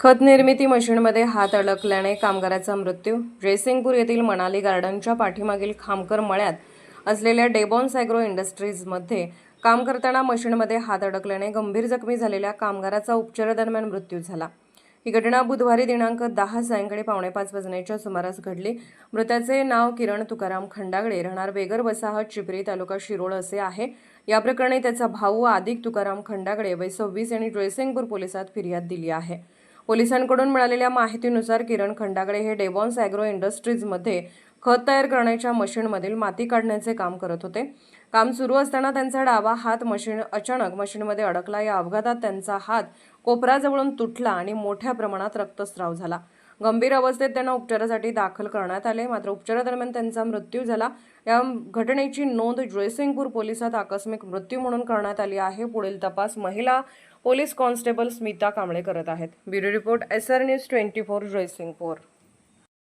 खत निर्मिती मशीनमध्ये हात अडकल्याने कामगाराचा मृत्यू। जयसिंगपूर येथील मनाली गार्डनच्या पाठीमागील खामकर मळ्यात असलेल्या डेबॉन्स ॲग्रो इंडस्ट्रीजमध्ये काम करताना मशीनमध्ये हात अडकल्याने गंभीर जखमी झालेल्या कामगाराचा उपचारादरम्यान मृत्यू झाला। ही घटना बुधवारी दिनांक 10 सायंकाळी 4:45 वाजण्याच्या सुमारास घडली। मृताचे नाव किरण तुकाराम खंडागळे, राहणार बेगर वसाहत, चिपरी, तालुका शिरोळ असे आहे। या प्रकरणी त्याचा भाऊ आदिक तुकाराम खंडागळे वय 26 यांनी जयसिंगपूर पोलिसात फिर्याद दिली आहे। पोलिसांकडून मिळालेल्या माहितीनुसार किरण खंडागळे हे डेबॉन्स ॲग्रो इंडस्ट्रीजमध्ये खत तयार करण्याच्या मशीनमधील माती काढण्याचे काम करत होते। काम सुरू असताना त्यांचा डावा हात अचानक मशीनमध्ये अडकला। या अपघातात त्यांचा हात कोपराजवळून तुटला आणि मोठ्या प्रमाणात रक्तस्राव झाला। गंभीर अवस्थेत त्यांना उपचारासाठी दाखल करण्यात आले, मात्र उपचारादरम्यान त्यांचा मृत्यू झाला। या घटनेची नोंद जयसिंगपूर पोलिसात आकस्मिक मृत्यू म्हणून करण्यात आली आहे। पुढील तपास महिला पोलीस कॉन्स्टेबल स्मिता कांबळे करत आहेत। Bureau report SR News 24 Jaysingpur.